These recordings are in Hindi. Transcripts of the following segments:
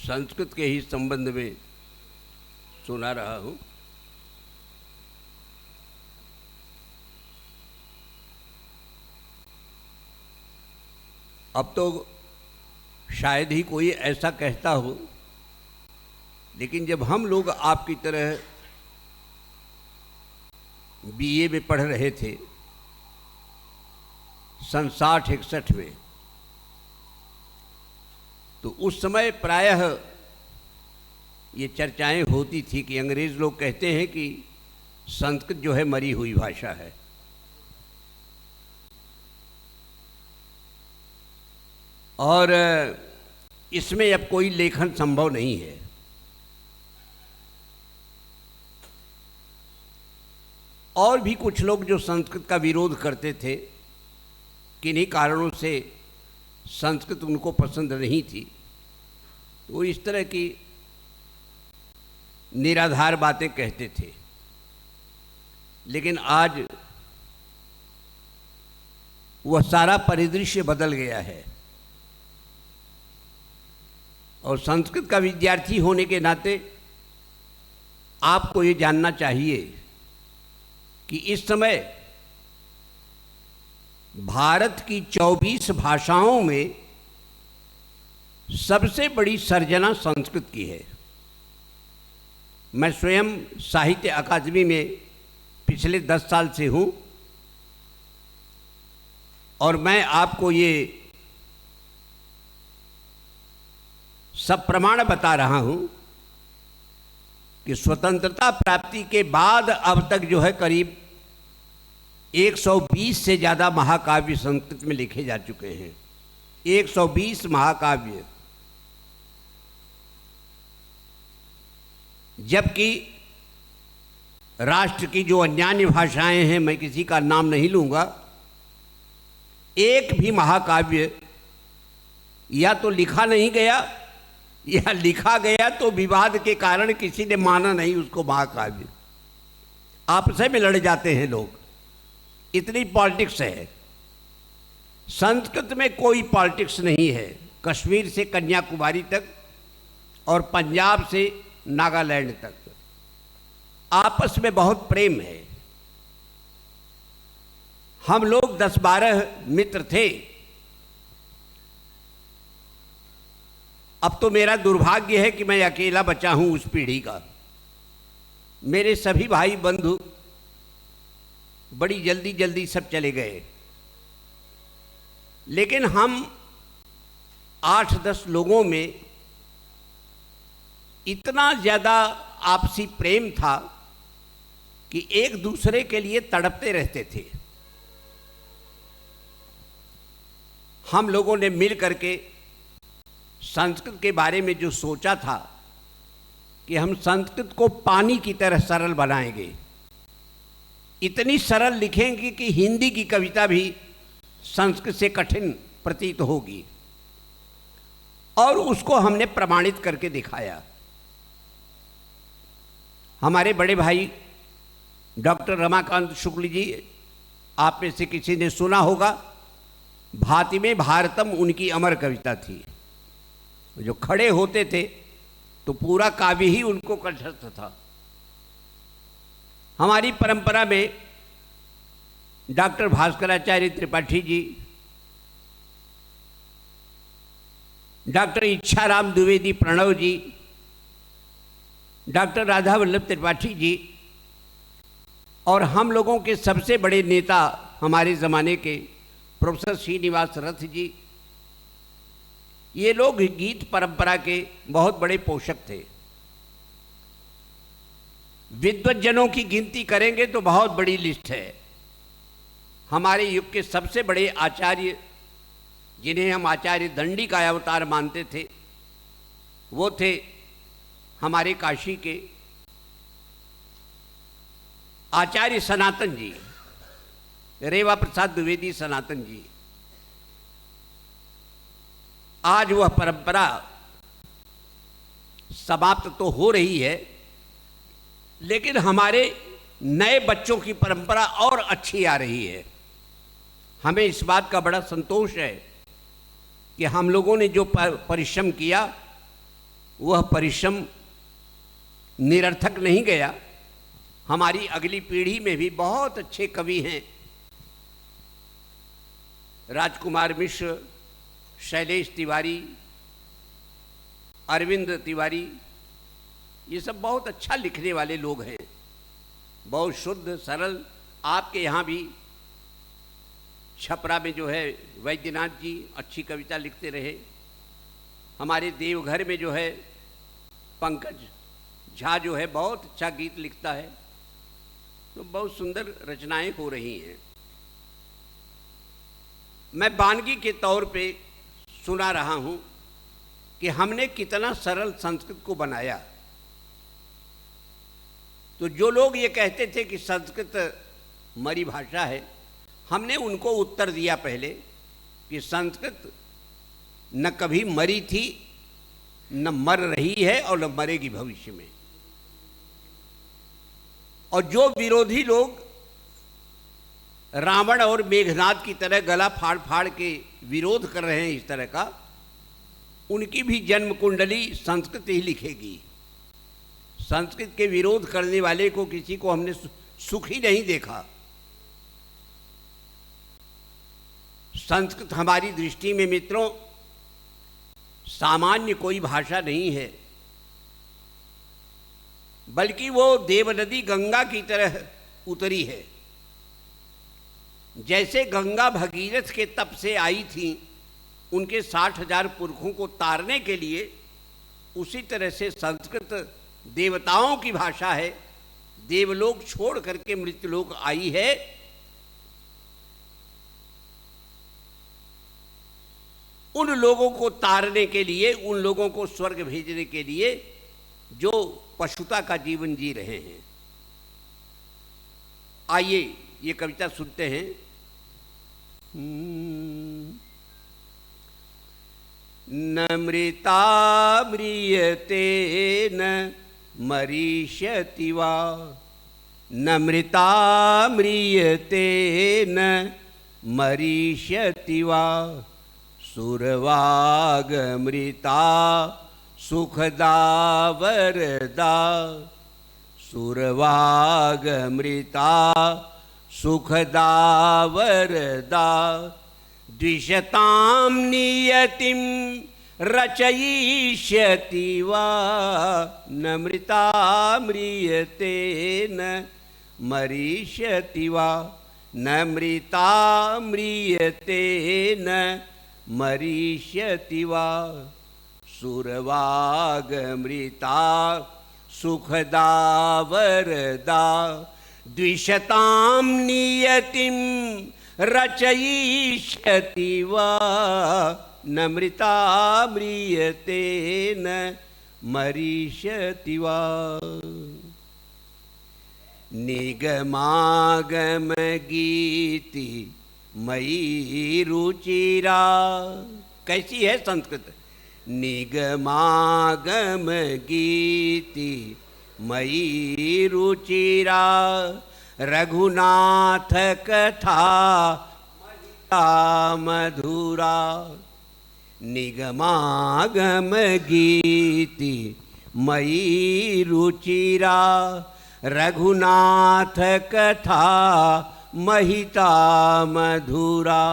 संस्कृत के ही संबंध में सुना रहा हूँ। अब तो शायद ही कोई ऐसा कहता हो, लेकिन जब हम लोग आपकी तरह बीए में पढ़ रहे थे सन 60-61 में, तो उस समय प्रायः ये चर्चाएं होती थी कि अंग्रेज लोग कहते हैं कि संस्कृत जो है मरी हुई भाषा है। और इसमें अब कोई लेखन संभव नहीं है। और भी कुछ लोग जो संस्कृत का विरोध करते थे, किन्हीं कारणों से संस्कृत उनको पसंद नहीं थी, तो वो इस तरह की निराधार बातें कहते थे। लेकिन आज वह सारा परिदृश्य बदल गया है और संस्कृत का विद्यार्थी होने के नाते आपको ये जानना चाहिए कि इस समय भारत की 24 भाषाओं में सबसे बड़ी सर्जना संस्कृत की है। मैं स्वयं साहित्य अकादमी में पिछले 10 साल से हूँ और मैं आपको ये सब प्रमाण बता रहा हूँ कि स्वतंत्रता प्राप्ति के बाद अब तक जो है करीब 120 से ज़्यादा महाकाव्य संस्कृत में लिखे जा चुके हैं। 120 महाकाव्य, जबकि राष्ट्र की जो अन्यान्य भाषाएं हैं, मैं किसी का नाम नहीं लूँगा, एक भी महाकाव्य या तो लिखा नहीं गया या लिखा गया तो विवाद के कारण किसी ने माना नहीं उसको महाकाव्य। आपस में लड़ जाते हैं लोग, इतनी पॉलिटिक्स है। संस्कृत में कोई पॉलिटिक्स नहीं है। कश्मीर से कन्याकुमारी तक और पंजाब से नागालैंड तक आपस में बहुत प्रेम है। हम लोग 10-12 मित्र थे। अब तो मेरा दुर्भाग्य है कि मैं अकेला बचा हूं उस पीढ़ी का। मेरे सभी भाई बंधु बड़ी जल्दी जल्दी सब चले गए, लेकिन हम 8-10 लोगों में इतना ज़्यादा आपसी प्रेम था कि एक दूसरे के लिए तड़पते रहते थे। हम लोगों ने मिल करके संस्कृत के बारे में जो सोचा था कि हम संस्कृत को पानी की तरह सरल बनाएंगे, इतनी सरल लिखेंगे कि हिंदी की कविता भी संस्कृत से कठिन प्रतीत होगी, और उसको हमने प्रमाणित करके दिखाया। हमारे बड़े भाई डॉक्टर रमाकांत शुक्ल जी, आप में से किसी ने सुना होगा, भाति में भारतम उनकी अमर कविता थी। जो खड़े होते थे तो पूरा काव्य ही उनको कंठस्थ था। हमारी परंपरा में डॉक्टर भास्कराचार्य त्रिपाठी जी, डॉक्टर इच्छाराम द्विवेदी प्रणव जी, डॉक्टर राधा वल्लभ त्रिपाठी जी और हम लोगों के सबसे बड़े नेता हमारे ज़माने के प्रोफेसर श्रीनिवास रथ जी, ये लोग गीत परंपरा के बहुत बड़े पोषक थे। विद्वज्जनों की गिनती करेंगे तो बहुत बड़ी लिस्ट है। हमारे युग के सबसे बड़े आचार्य, जिन्हें हम आचार्य दंडी का अवतार मानते थे, वो थे हमारे काशी के आचार्य सनातन जी, रेवा प्रसाद द्विवेदी सनातन जी। आज वह परंपरा समाप्त तो हो रही है, लेकिन हमारे नए बच्चों की परंपरा और अच्छी आ रही है। हमें इस बात का बड़ा संतोष है कि हम लोगों ने जो परिश्रम किया वह परिश्रम निरर्थक नहीं गया। हमारी अगली पीढ़ी में भी बहुत अच्छे कवि हैं, राजकुमार मिश्र, शैलेश तिवारी, अरविंद तिवारी, ये सब बहुत अच्छा लिखने वाले लोग हैं, बहुत शुद्ध सरल। आपके यहाँ भी छपरा में जो है वैद्यनाथ जी अच्छी कविता लिखते रहे। हमारे देवघर में जो है पंकज झा जो है बहुत अच्छा गीत लिखता है। तो बहुत सुंदर रचनाएं हो रही हैं। मैं वानगी के तौर पे सुना रहा हूँ कि हमने कितना सरल संस्कृत को बनाया। तो जो लोग ये कहते थे कि संस्कृत मरी भाषा है, हमने उनको उत्तर दिया पहले कि संस्कृत न कभी मरी थी, न मर रही है और न मरेगी भविष्य में। और जो विरोधी लोग रावण और मेघनाद की तरह गला फाड़ फाड़ के विरोध कर रहे हैं इस तरह का, उनकी भी जन्म कुंडली संस्कृत ही लिखेगी। संस्कृत के विरोध करने वाले को किसी को हमने सुख ही नहीं देखा। संस्कृत हमारी दृष्टि में मित्रों सामान्य कोई भाषा नहीं है, बल्कि वो देवनदी गंगा की तरह उतरी है। जैसे गंगा भगीरथ के तप से आई थी उनके 60,000 पुरखों को तारने के लिए, उसी तरह से संस्कृत देवताओं की भाषा है। देवलोक छोड़ करके मृत्युलोक आई है। उन लोगों को तारने के लिए, उन लोगों को स्वर्ग भेजने के लिए जो पशुता का जीवन जी रहे हैं। आइए ये कविता सुनते हैं। न मृता म्रियते न मरीष्यति वा, न मृता म्रियते न मरीष्यति वा, सुरवागमृता सुखदा वरदा, सुरवागमृता सुखदा वरदा, द्विषतां नियतिं रचयिष्यति वा, न मृता म्रियते न मरीष्यति वा, न मृता म्रियते न मरीष्यति वा, सुरवागमृता सुखदा वरदा, द्विषतां नियतिं रचयिष्यति वा, न मृता म्रियते न मरीष्यति वा। निगमागम गीति मयि रुचिरा। कैसी है संस्कृत? निगमागम गीति मयि रुचिरा, रघुनाथ कथा मधुरा। निगमागम गीति मयि रुचिरा, रघुनाथ कथा महिता मधुरा।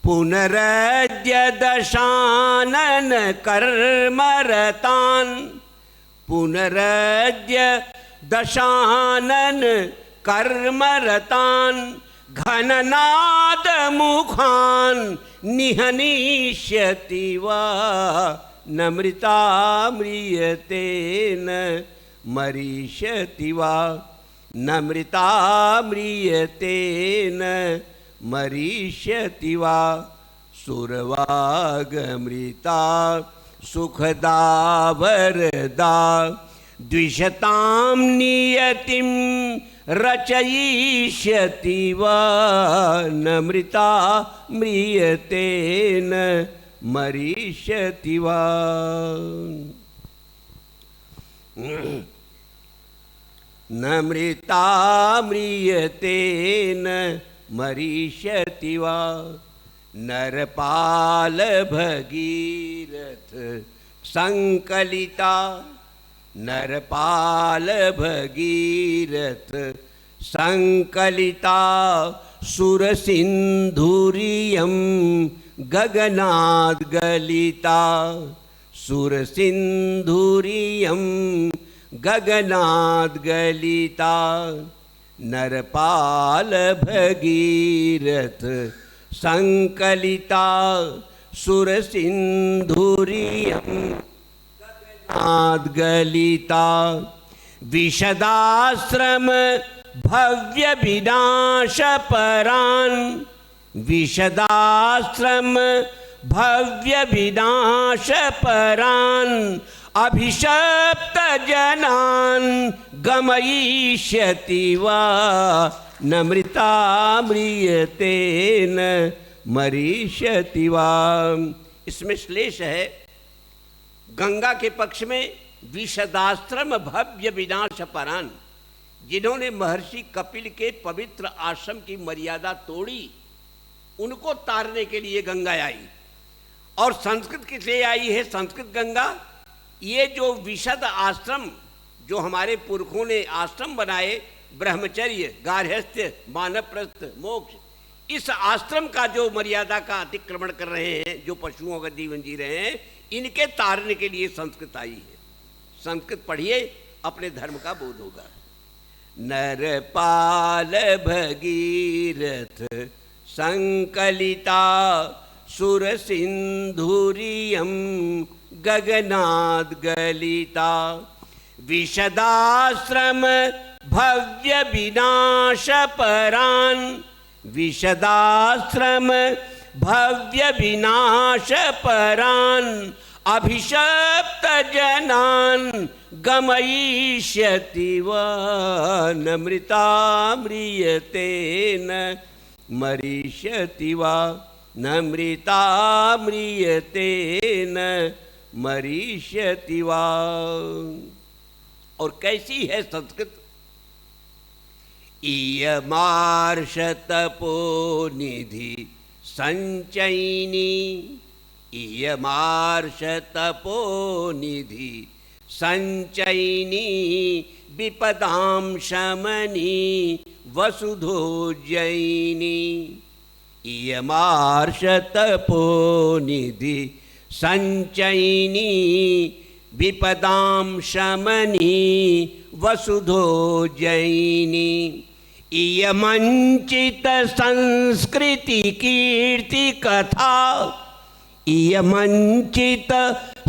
पुनरद्य दशानन कर्मरतान्, पुनरद्य दशानन कर्मरतान्, घननाद मुखान् निहनिष्यति वा, न मृता म्रियते न मरीष्यति वा, न मृता म्रियते न मरीष्यति वा, सुरवागमृता सुखदा वरदा, द्विषतां नियतिं रचयिष्यति वा, न मृता म्रियते न मरीष्यति वा। न मृता म्रियते न मरीष्यति वा, नरपाल भगीरथ संकलिता नरपाल भगीरथ संकलिता सुरसिंधुरियं गगनाद् गलिता सुरसिंधुरियं गगनाद् गलिता नरपाल भगीरथ संकलिता सुरसिंधुरियं गगनाद् गलिता विशदाश्रम भव्य विनाश परान् विशदाश्रम भव्य विनाश परान् अभिशप्त जनान् गमयिष्यति वा नमृताम्रियते न मरीष्यति वा। इसमें श्लेष है, गंगा के पक्ष में विशदाश्रम भव्य विनाश परान्, जिन्होंने महर्षि कपिल के पवित्र आश्रम की मर्यादा तोड़ी, उनको तारने के लिए गंगा आई। और संस्कृत किसलिए आई है? संस्कृत गंगा, ये जो विशद आश्रम जो हमारे पुरखों ने आश्रम बनाए, ब्रह्मचर्य, गार्हस्थ्य, मानवप्रस्थ, मोक्ष, इस आश्रम का जो मर्यादा का अतिक्रमण कर रहे हैं, जो पशुओं का जीवन जी रहे हैं, इनके तारने के लिए संस्कृत आई है। संस्कृत पढ़िए, अपने धर्म का बोध होगा। नरपाल भगीरथ संकलिता सुरसिंधुरियं गगनाद् गलिता विशदाश्रम भव्य विनाश परान् विशदाश्रम भव्य विनाश परान् अभिशप्त जनान् गमयिष्यति वा नमृताम्रियते न मरीष्यति वा नमृताम्रियते न मरीष्यति वा। और कैसी है संस्कृत? इयमार्ष तपोनिधि संचयिनी इयमार्ष तपोनिधि संचयिनी विपदां शमनी वसुधोज्जयिनी इयमार्ष तपोनिधि संचयिनी विपदां शमनी वसुधोज्जयिनी इयमंचित संस्कृति कीर्ति कथा इयमंचित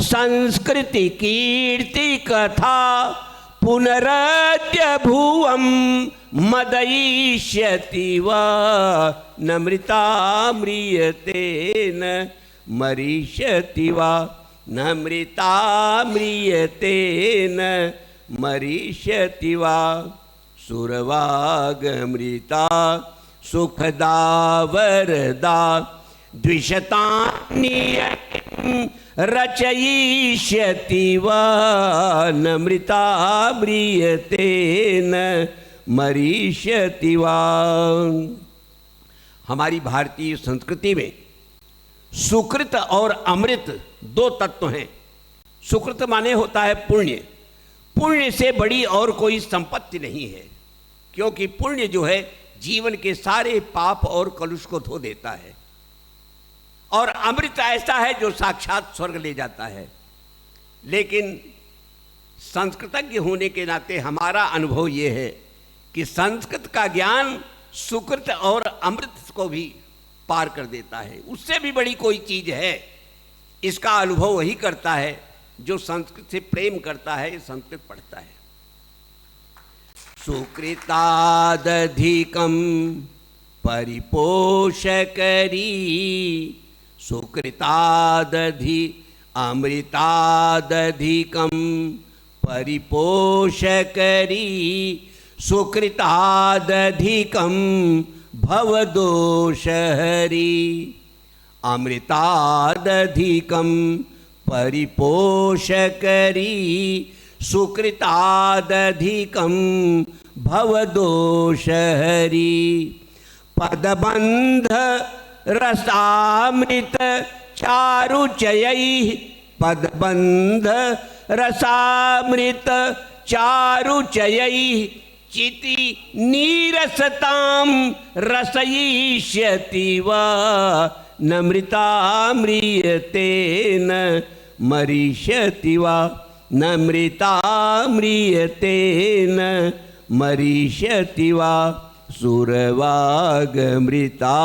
संस्कृति कीर्ति कथा पुनरद्य भुवं मदयिष्यति वा नमृताम्रियते न मरीष्यति वा नमृताम्रियते न मरीष्यति वा। सुरवागमृता सुखदा वरदा द्विषतानि रचयिष्यति वा नमृताम्रियते न मरीष्यति वा। हमारी भारतीय संस्कृति में सुकृत और अमृत दो तत्व हैं। सुकृत माने होता है पुण्य। पुण्य से बड़ी और कोई संपत्ति नहीं है, क्योंकि पुण्य जो है जीवन के सारे पाप और कलुष को धो देता है। और अमृत ऐसा है जो साक्षात स्वर्ग ले जाता है। लेकिन संस्कृतज्ञ होने के नाते हमारा अनुभव ये है कि संस्कृत का ज्ञान सुकृत और अमृत को भी पार कर देता है। उससे भी बड़ी कोई चीज है, इसका अनुभव वही करता है जो संस्कृत से प्रेम करता है, संस्कृत पढ़ता है। सुकृतादधिकं परिपोषकरी सुकृतादधि अमृतादधिकं परिपोषकरी सुकृतादधिकं भवदोषहरी अमृतादधिकं परिपोषकरी सुकृतादधिकं भवदोषहरी पदबंध रसामृत चारुचयैः पदबंध रसामृत चारुचयैः चिति नीरसतां रसयिष्यति वा नमृता म्रियते न मरीष्यति वा नमृता म्रियते न मरीष्यति वा सुरवागमृता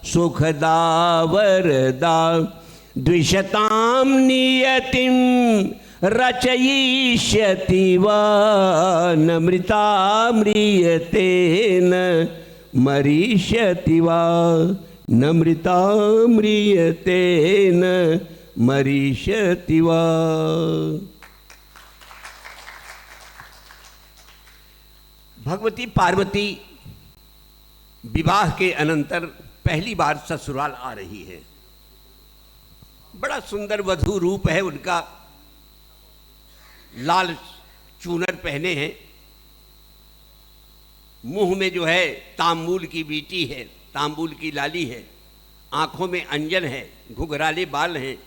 सुखदा वरदा द्विषतां नियतिं रचयिष्यति वा नमृता म्रियते न मरीष्यति वा नमृता म्रियते न मरीष्यति वा। भगवती पार्वती विवाह के अनंतर पहली बार ससुराल आ रही है। बड़ा सुंदर वधू रूप है उनका, लाल चूनर पहने हैं, मुंह में जो है तांबूल की बीटी है, तांबूल की लाली है, आंखों में अंजन है, घुघराले बाल हैं,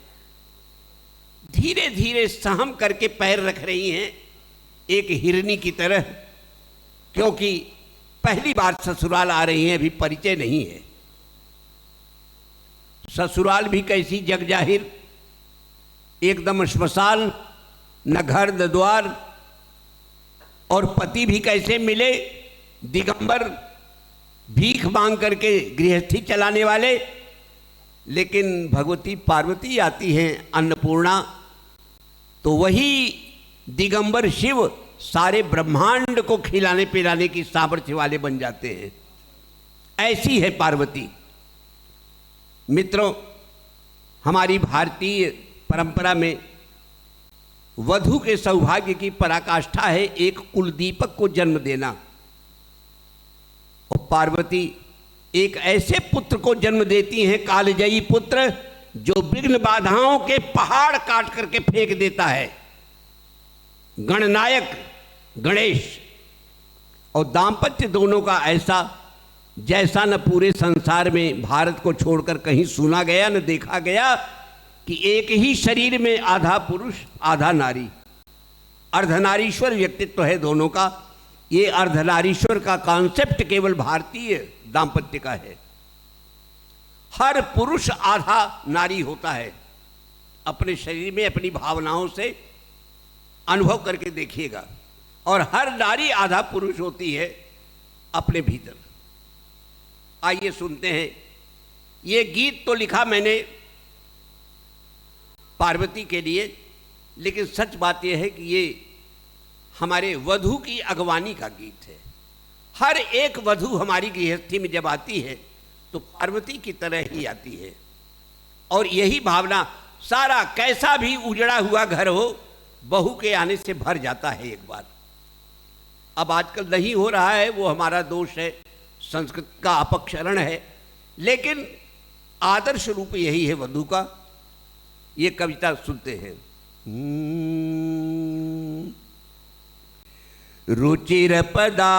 धीरे धीरे सहम करके पैर रख रही हैं एक हिरनी की तरह, क्योंकि पहली बार ससुराल आ रही हैं, अभी परिचय नहीं है। ससुराल भी कैसी जग जाहिर, एकदम श्मशान, न घर न द्वार, और पति भी कैसे मिले, दिगंबर, भीख मांग करके गृहस्थी चलाने वाले। लेकिन भगवती पार्वती आती हैं अन्नपूर्णा, तो वही दिगंबर शिव सारे ब्रह्मांड को खिलाने पिलाने की सामर्थ्य वाले बन जाते हैं। ऐसी है पार्वती। मित्रों, हमारी भारतीय परंपरा में वधू के सौभाग्य की पराकाष्ठा है एक कुलदीपक को जन्म देना, और पार्वती एक ऐसे पुत्र को जन्म देती हैं, कालजयी पुत्र, जो विघ्न बाधाओं के पहाड़ काट करके फेंक देता है, गणनायक गणेश। और दाम्पत्य दोनों का ऐसा जैसा न पूरे संसार में भारत को छोड़कर कहीं सुना गया न देखा गया, कि एक ही शरीर में आधा पुरुष आधा नारी, अर्धनारीश्वर व्यक्तित्व है दोनों का। ये अर्धनारीश्वर का कॉन्सेप्ट केवल भारतीय दाम्पत्य का है। हर पुरुष आधा नारी होता है। अपने शरीर में अपनी भावनाओं से अनुभव करके देखिएगा। और हर नारी आधा पुरुष होती है अपने भीतर। आइए सुनते हैं। ये गीत तो लिखा मैंने पार्वती के लिए, लेकिन सच बात यह है कि ये हमारे वधू की अगवानी का गीत है। हर एक वधू हमारी गृहस्थी में जब आती है तो पार्वती की तरह ही आती है। और यही भावना सारा कैसा भी उजड़ा हुआ घर हो, बहू के आने से भर जाता है एक बार। अब आजकल नहीं हो रहा है, वो हमारा दोष है, संस्कृत का अपक्षरण है, लेकिन आदर्श रूप यही है वधू का। ये कविता सुनते हैं। रुचिरपदा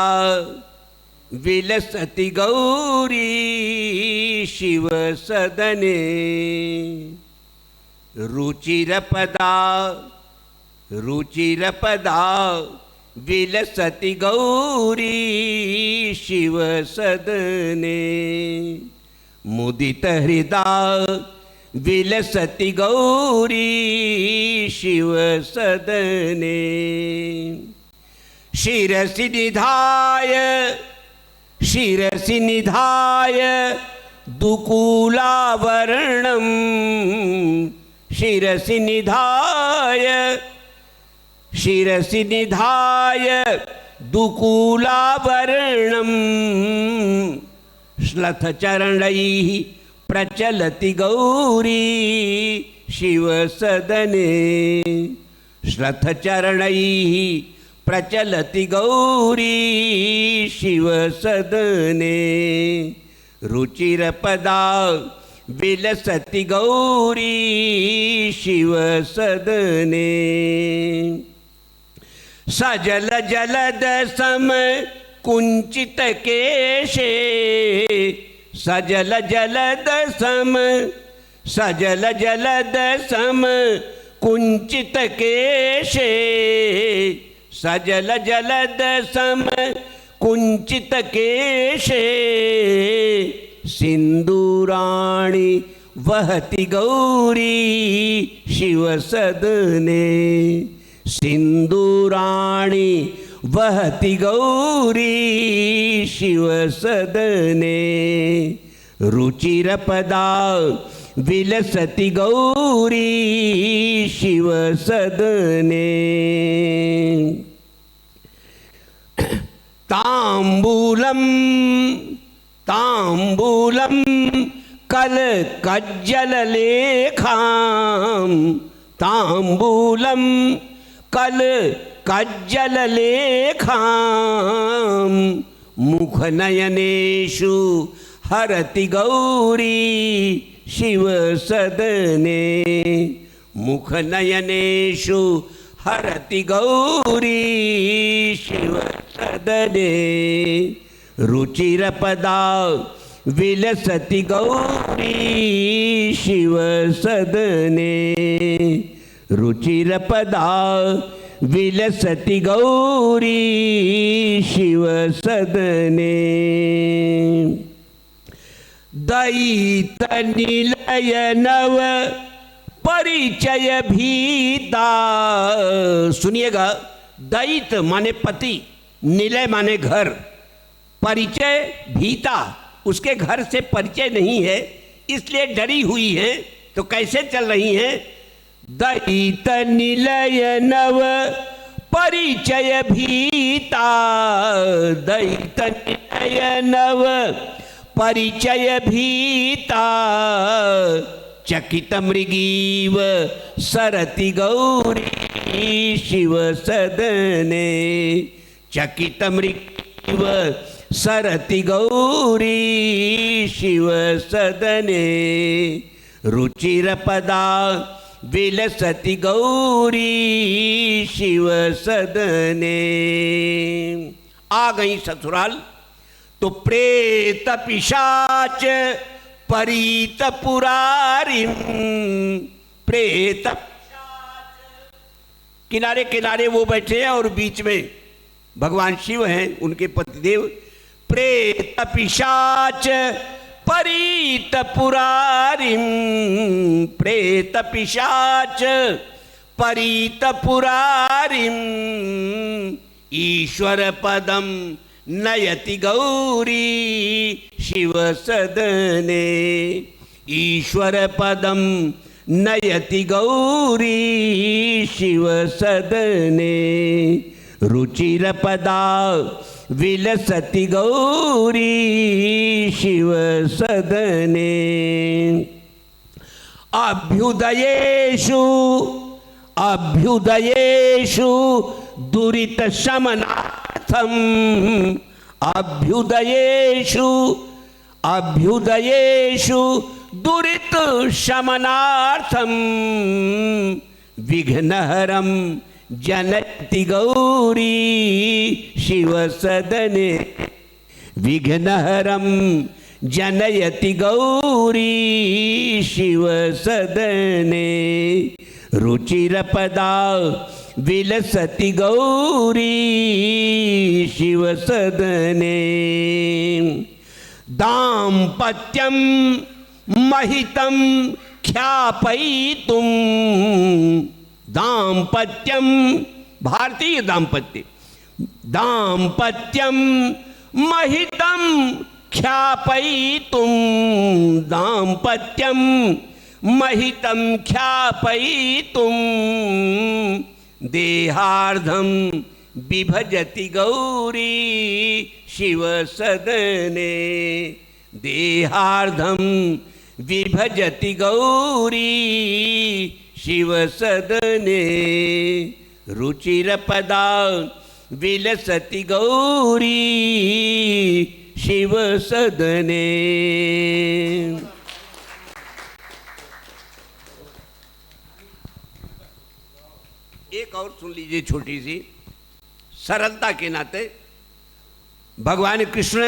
विलसति गौरी शिव सदने, रुचिरपदा विलसति गौरी शिव सदने, मुदित हृदय विलसति गौरी शिव सदने, शिरसि निधाय दुकूलावरणं, शिरसि निधाय दुकूलावरणं, श्लथचरणैः प्रचलति गौरी शिव सदने, श्लथचरणैः प्रचलति गौरी शिव सदने, रुचिरपदा विलसति गौरी शिव सदने, सजल जलद सम कुंचित केशे, सजल जलद सम कुंचित केशे, सजल जलद सम कुंचित केशे, सिंदूराणि वहति गौरी शिव सदने, सिंदूराणि वहति गौरी शिव सदने, रुचिरपदा विलसति गौरी शिव सदने। तांबूलम तांबूलम कल कज्जल लेखाम, तांबूलम कल कज्जल लेखाम, मुख नयनेषु हरति गौरी शिव सदने, मुख नयनेषु हरति गौरी शिव सदने, रुचिरपदा विलसति गौरी शिव सदने, रुचिरपदा विलसति गौरी शिव सदने। दयित निलय नव परिचय भीता, सुनिएगा, दयित माने पति, निलय माने घर, परिचय भीता, उसके घर से परिचय नहीं है इसलिए डरी हुई है। तो कैसे चल रही हैं? दयित निलय नव परिचय भीता, दयित निलय नव परिचय भीता, चकित मृगीव सरति गौरी शिव सदने, चकित मृगीव सरति गौरी शिव सदने, रुचिरपदा विलसति गौरी शिव सदने। आ गई ससुराल तो प्रेत पिशाच परीत पुरारिम, प्रेत किनारे किनारे वो बैठे हैं और बीच में भगवान शिव हैं, उनके पतिदेव। प्रेत पिशाच परीत पुरारिम, प्रेत पिशाच परीत पुरारिम, ईश्वर पदम नयति गौरी शिव सदने, ईश्वर पदम नयति गौरी शिव सदने, रुचिरपदा विलसति गौरी शिव सदने। अभ्युदयेषु अभ्युदयेषु दुरित शमनार्थम, अभ्युदयेषु अभ्युदयेषु दुरित शमनार्थम, विघ्नहरम जनयति गौरी शिव सदने, विघ्नहरम जनयति गौरी शिव सदने, रुचिरपदा विलसति गौरी शिव सदने। दाम्पत्यम महितम ख्यापयितुम, दाम्पत्यम भारतीय दाम्पत्य, दाम्पत्यम महितम ख्यापयितुम, दाम्पत्यम महितम ख्यापयितुम, देहार्धम विभजति गौरी शिव सदने, देहार्धम विभजति गौरी शिव सदने, रुचिरपदा विलसति गौरी शिव सदने। एक और सुन लीजिए छोटी सी, सरलता के नाते। भगवान कृष्ण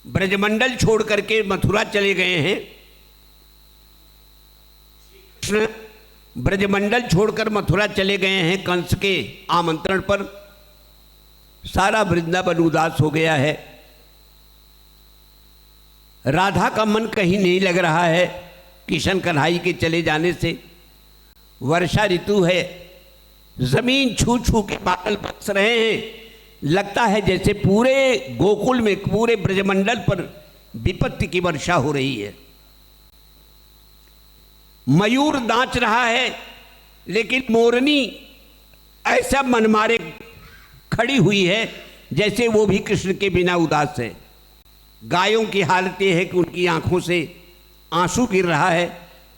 ब्रजमंडल छोड़ करके मथुरा चले गए हैं। कृष्ण ब्रजमंडल छोड़कर मथुरा चले गए हैं कंस के आमंत्रण पर। सारा वृंदावन उदास हो गया है। राधा का मन कहीं नहीं लग रहा है किशन कन्हई के चले जाने से। वर्षा ऋतु है, जमीन छू छू के बादल बरस रहे हैं। लगता है जैसे पूरे गोकुल में, पूरे ब्रजमंडल पर विपत्ति की वर्षा हो रही है। मयूर नाच रहा है, लेकिन मोरनी ऐसा मनमारे खड़ी हुई है जैसे वो भी कृष्ण के बिना उदास है। गायों की हालत यह है कि उनकी आंखों से आंसू गिर रहा है।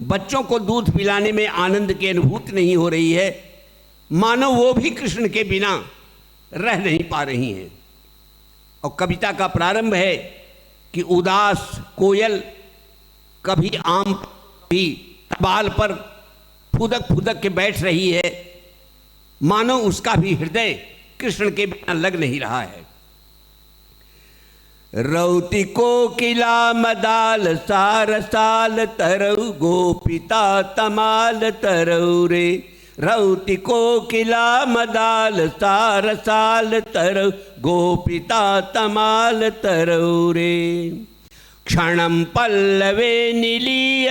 बच्चों को दूध पिलाने में आनंद की अनुभूति नहीं हो रही है, मानो वो भी कृष्ण के बिना रह नहीं पा रही हैं। और कविता का प्रारंभ है कि उदास कोयल कभी आम भी तबाल पर फुदक फुदक के बैठ रही है, मानो उसका भी हृदय कृष्ण के बिना लग नहीं रहा है। रौती कोकिला मदाल सार साल तरऊ गोपिता तमाल तरऊ रे। रौती कोकिला मदाल सार साल तरऊ गोपिता तमाल तरऊ रे। क्षणं पल्लवे निलीय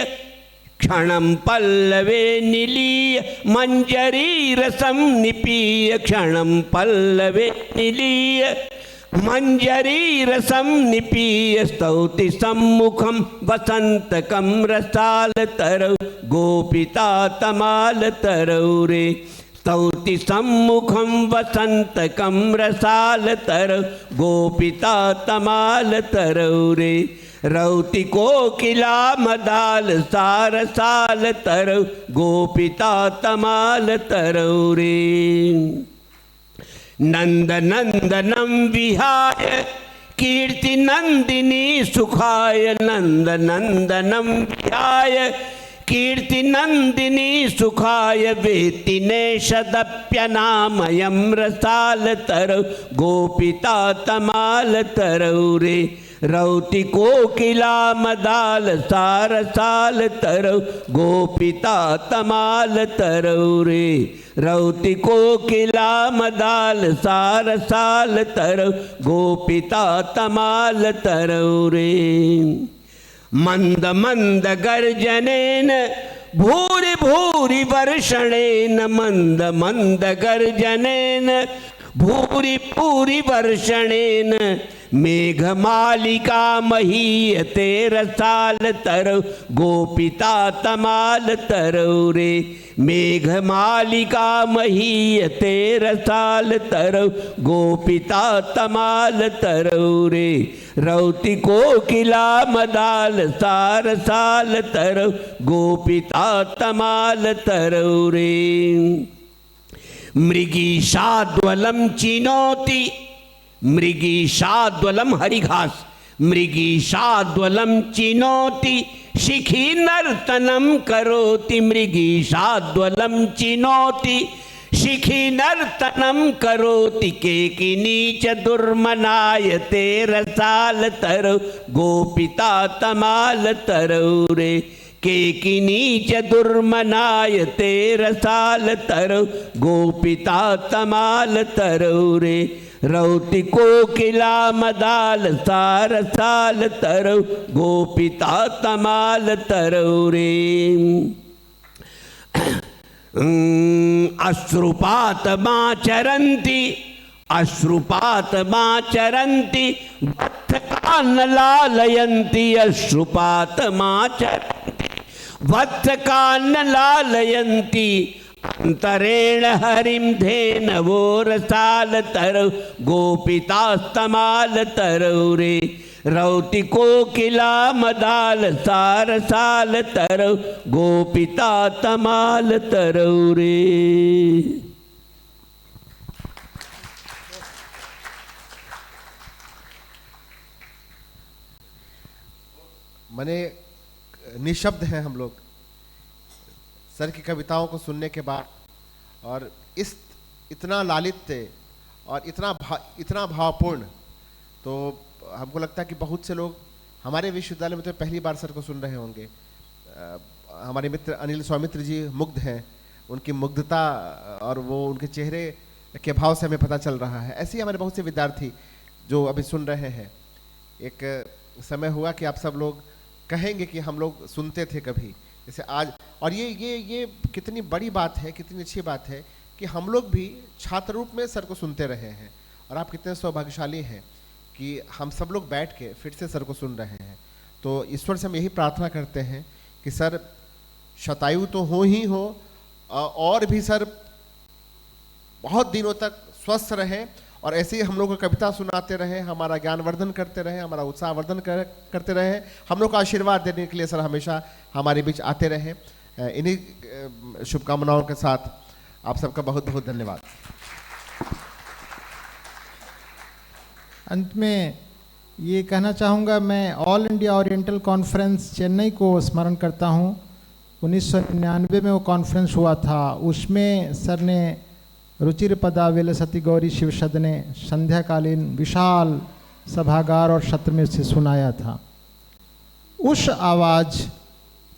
क्षणं पल्लवे निलीय मंजरी रसं निपीय। क्षणं पल्लवे निलीय मंजरी रसं निपीय। स्तौति सम्मुखं वसंतकं रसाल तरौ गोपिता तमाल तरौ रे। स्तौति सम्मुखं वसंतकं रसाल तरौ गोपिता तमाल तरौ रे। रौति कोकिला मदाल सार साल तरौ गोपिता तमाल तरौ रे। नंद नंदनम विहाय कीर्ति नंदिनी सुखाय। नंद नंदनम विहाय कीर्ति नंदिनी सुखाय। वेति नेषदप्यनामयं रसाल तरौ गोपिता तमाल तरौ रे। रौति कोकिला मदाल सार साल तरौ गोपिता तमाल तरौ रे। रौति कोकिला मदाल सार साल तरौ गोपिता तमाल तरौ रे। मंद मंद गर्जनेन भूरि भूरि वर्षणेन। मंद मंद गर्जनेन भूरि भूरि वर्षणेन। मेघमालिका महीयते रसाल तरौ गोपिता तमाल तरौ रे। मेघमालिका महीयते रसाल तरौ गोपिता तमाल तरौ रे। रौति कोकिला मदाल सार साल तरौ गोपिता तमाल तरौ रे। मृगी शाद्वलम चिनोति। मृगी शाद्वलम हरि घास। मृगी शाद्वलम चिनोति शिखी नर्तनम करोति। मृगी शाद्वलम चिनोति शिखी नर्तनम करोति। केकिनी च दुर्मनायते रसाल तरौ गोपिता तमाल तरौ रे। केकिनी च दुर्मनायते रसाल तरौ गोपिता तमाल तरौ रे। रौति कोकिला मदाल सार साल तरौ गोपिता तमाल तरौ रे। अश्रुपात माचरन्ति अश्रुपात माचरन्ति वत्सकान लालयन्ति। अश्रुपात माचरन्ति वत्सकान लालयन्ति। अंतरेण हरिम धेनवो रसाल तरौ गोपितास्तमाल तरौ रे। रौति कोकिला मदाल सार साल तरौ गोपिता तमाल तरौ रे। मने निशब्द हैं हम लोग सर की कविताओं को सुनने के बाद, और इस इतना लालित्य और इतना भावपूर्ण, तो हमको लगता है कि बहुत से लोग हमारे विश्वविद्यालय में तो पहली बार सर को सुन रहे होंगे, हमारे मित्र अनिल स्वामित्र जी मुग्ध हैं, उनकी मुग्धता और वो उनके चेहरे के भाव से हमें पता चल रहा है। ऐसे ही हमारे बहुत से विद्यार्थी जो अभी सुन रहे हैं, एक समय हुआ कि आप सब लोग कहेंगे कि हम लोग सुनते थे कभी, जैसे आज। और ये कितनी बड़ी बात है, कितनी अच्छी बात है कि हम लोग भी छात्र रूप में सर को सुनते रहे हैं, और आप कितने सौभाग्यशाली हैं कि हम सब लोग बैठ के फिर से सर को सुन रहे हैं। तो ईश्वर से हम यही प्रार्थना करते हैं कि सर शतायु तो हो ही हो, और भी सर बहुत दिनों तक स्वस्थ रहें, और ऐसे ही हम लोग को कविता सुनाते रहे, हमारा ज्ञानवर्धन करते रहे, हमारा उत्साहवर्धन करते रहे, हम लोग को आशीर्वाद देने के लिए सर हमेशा हमारे बीच आते रहे। इन्हीं शुभकामनाओं के साथ आप सबका बहुत बहुत धन्यवाद। अंत में ये कहना चाहूँगा, मैं all India oriental conference Chennai को स्मरण करता हूँ। 1999 में वो कॉन्फ्रेंस हुआ था, उसमें सर ने रुचिर पदा विलसति गौरी शिवसदने संध्याकालीन विशाल सभागार और सत्र में से सुनाया था। उस आवाज़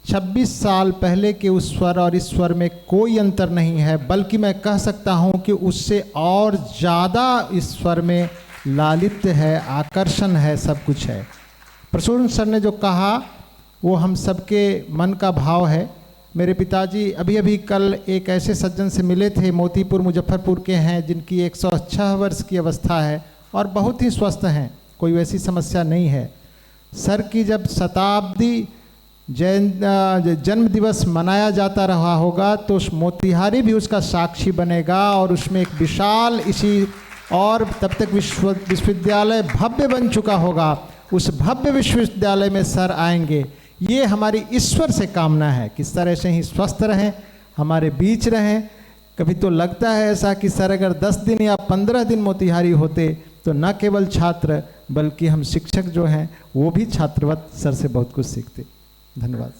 26 साल पहले के उस स्वर और इस स्वर में कोई अंतर नहीं है, बल्कि मैं कह सकता हूँ कि उससे और ज़्यादा इस स्वर में लालित्य है, आकर्षण है, सब कुछ है। प्रसून सर ने जो कहा वो हम सबके मन का भाव है। मेरे पिताजी अभी अभी कल एक ऐसे सज्जन से मिले थे, मोतीपुर मुजफ्फरपुर के हैं, जिनकी 106 वर्ष की अवस्था है और बहुत ही स्वस्थ हैं, कोई वैसी समस्या नहीं है। सर की जब शताब्दी जन्म दिवस मनाया जाता रहा होगा तो उस मोतिहारी भी उसका साक्षी बनेगा, और उसमें एक विशाल इसी, और तब तक विश्वविद्यालय भव्य बन चुका होगा, उस भव्य विश्वविद्यालय में सर आएंगे। ये हमारी ईश्वर से कामना है कि सर ऐसे ही स्वस्थ रहें, हमारे बीच रहें। कभी तो लगता है ऐसा कि सर अगर 10 दिन या 15 दिन मोतिहारी होते तो न केवल छात्र बल्कि हम शिक्षक जो हैं वो भी छात्रवत सर से बहुत कुछ सीखते। धन्यवाद।